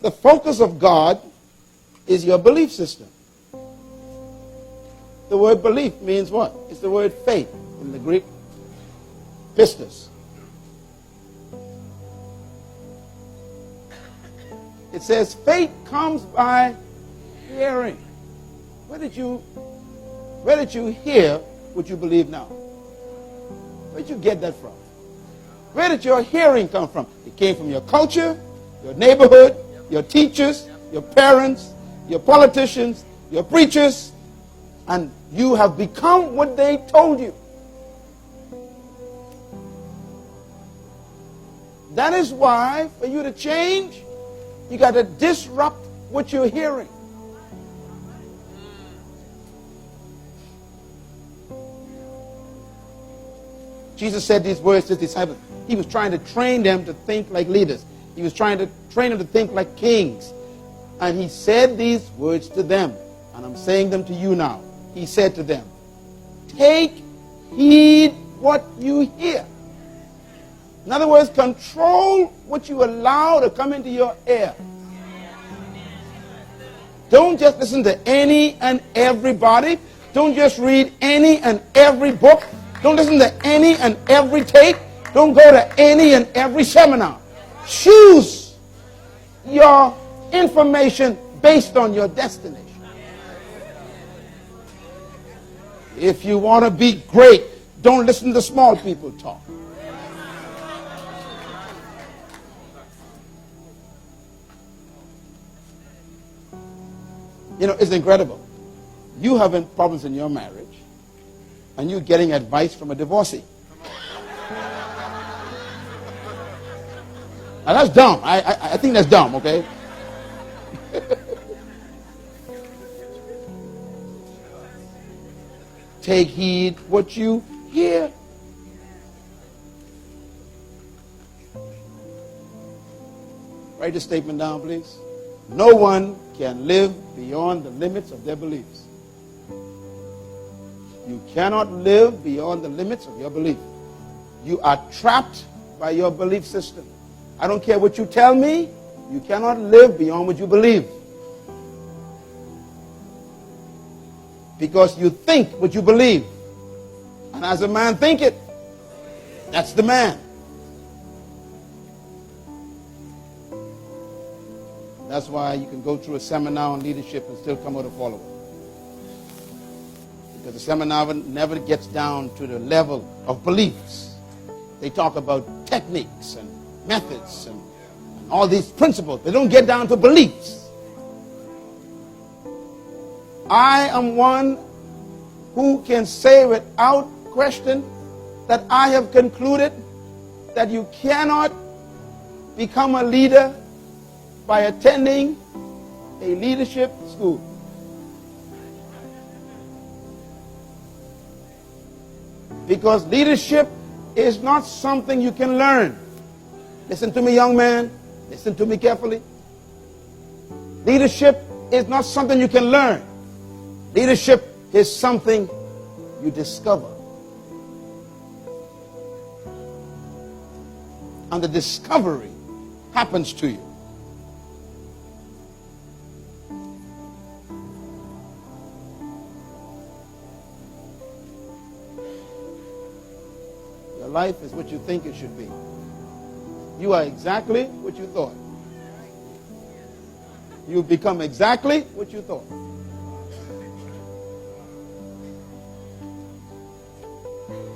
the focus of God is your belief system. The word belief means what? It's the word faith in the Greek. Pistis. It says faith comes by hearing. Where did you hear what you believe now? Where did you get that from? Where did your hearing come from? It came from your culture, your neighborhood, your teachers, your parents, your politicians, your preachers, and you have become what they told you. That is why, for you to change, you got to disrupt what you're hearing. Jesus said these words to his disciples. He was trying to train them to think like leaders. He was trying to train them to think like kings. And he said these words to them. And I'm saying them to you now. He said to them, take heed what you hear. In other words, control what you allow to come into your ear. Don't just listen to any and everybody. Don't just read any and every book. Don't listen to any and every tape. Don't go to any and every seminar. Choose your information based on your destination. If you want to be great, don't listen to small people talk. You know, it's incredible. You having problems in your marriage, and you're getting advice from a divorcee. Now that's dumb. I think that's dumb, okay? Take heed what you hear. Write the statement down, please. No one can live beyond the limits of their beliefs. You cannot live beyond the limits of your belief. You are trapped by your belief system. I don't care what you tell me, you cannot live beyond what you believe. Because you think what you believe. And as a man thinketh, that's the man. That's why you can go through a seminar on leadership and still come out a follower. Because the seminar never gets down to the level of beliefs. They talk about techniques and methods and all these principles. They don't get down to beliefs. I am one who can say without question that I have concluded that you cannot become a leader by attending a leadership school. Because leadership is not something you can learn. Listen to me, young man. Listen to me carefully. Leadership is not something you can learn. Leadership is something you discover. And the discovery happens to you. Your life is what you think it should be. You are exactly what you thought. You become exactly what you thought.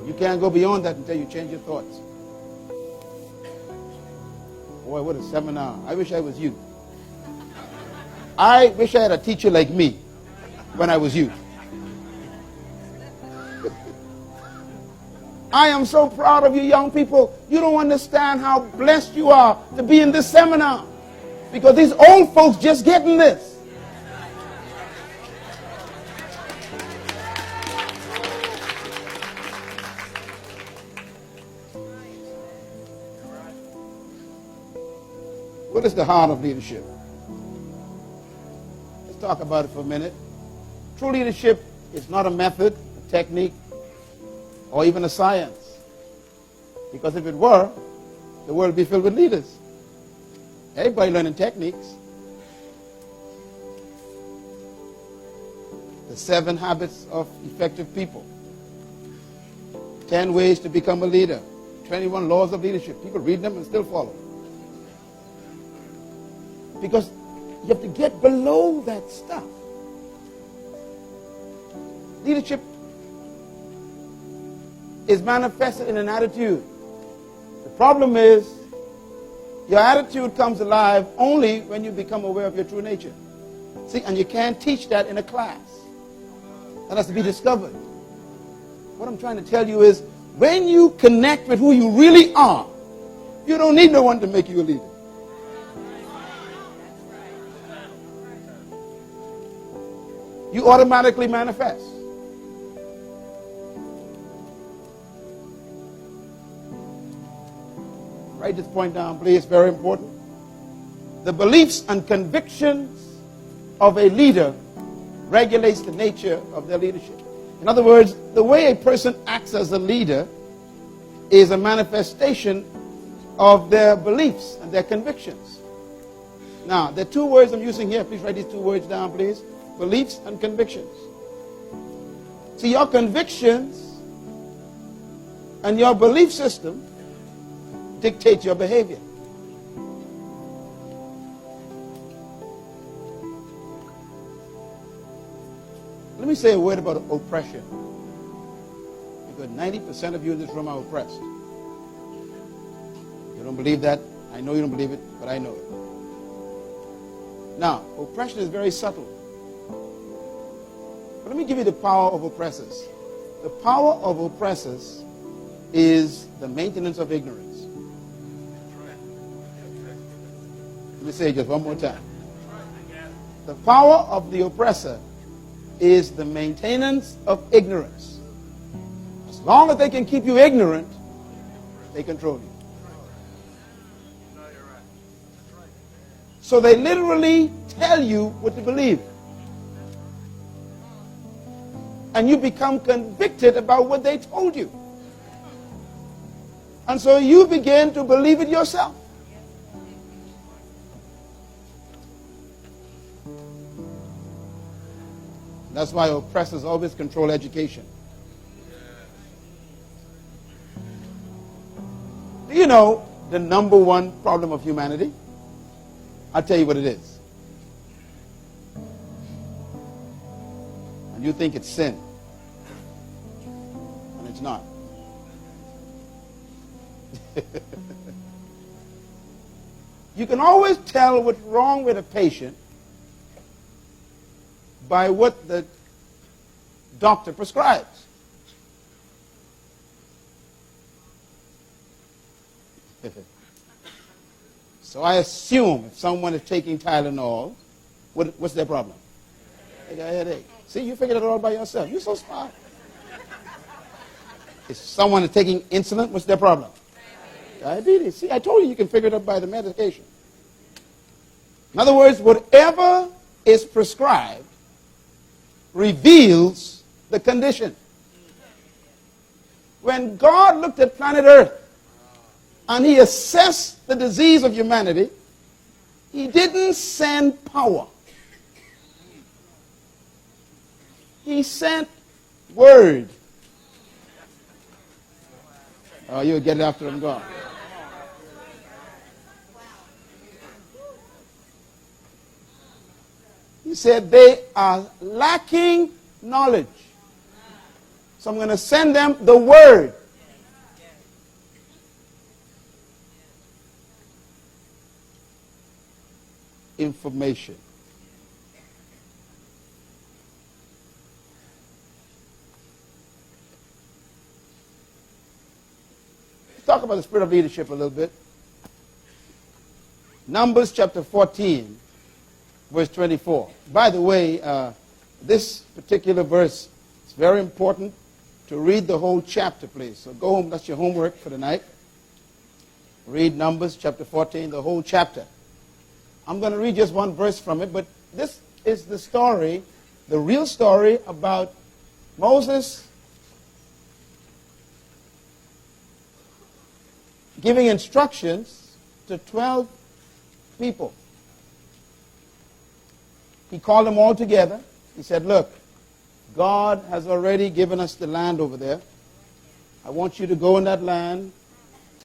You can't go beyond that until you change your thoughts. Boy, what a seminar. I wish I was you. I wish I had a teacher like me when I was you. I am so proud of you young people. You don't understand how blessed you are to be in this seminar. Because these old folks just getting this. What is the heart of leadership? Let's talk about it for a minute. True leadership is not a method, a technique, or even a science. Because if it were, the world would be filled with leaders. Everybody learning techniques. The 7 habits of effective people. 10 ways to become a leader. 21 laws of leadership. People read them and still follow. Because you have to get below that stuff. Leadership is manifested in an attitude. The problem is, your attitude comes alive only when you become aware of your true nature. See, and you can't teach that in a class. That has to be discovered. What I'm trying to tell you is, when you connect with who you really are, you don't need no one to make you a leader. You automatically manifest. Write this point down, please. It's very important. The beliefs and convictions of a leader regulates the nature of their leadership. In other words, the way a person acts as a leader is a manifestation of their beliefs and their convictions. Now, there are 2 words I'm using here. Please write these 2 words down, please. Beliefs and convictions. See, your convictions and your belief system dictate your behavior. Let me say a word about oppression. Because 90% of you in this room are oppressed. You don't believe that? I know you don't believe it, but I know it. Now, oppression is very subtle. But let me give you the power of oppressors. The power of oppressors is the maintenance of ignorance. Let me say it just one more time. The power of the oppressor is the maintenance of ignorance. As long as they can keep you ignorant, they control you. So they literally tell you what to believe. And you become convicted about what they told you. And so you begin to believe it yourself. That's why oppressors always control education. Do you know the number one problem of humanity? I'll tell you what it is. And you think it's sin. And it's not. You can always tell what's wrong with a patient by what the doctor prescribes. So I assume if someone is taking Tylenol, what's their problem? They got a headache. See, you figured it all by yourself. You're so smart. If someone is taking insulin, what's their problem? Diabetes. See, I told you can figure it out by the medication. In other words, whatever is prescribed reveals the condition. When God looked at planet Earth and he assessed the disease of humanity, he didn't send power. He sent word. Oh, you'll get it after I'm gone. He said they are lacking knowledge. So I'm going to send them the word. Information. Let's talk about the spirit of leadership a little bit. Numbers chapter 14. Verse 24. By the way, this particular verse is very important to read the whole chapter, please. So go home. That's your homework for the night. Read Numbers chapter 14, the whole chapter. I'm going to read just one verse from it, but this is the story, the real story about Moses giving instructions to 12 people. He called them all together. He said, look, God has already given us the land over there. I want you to go in that land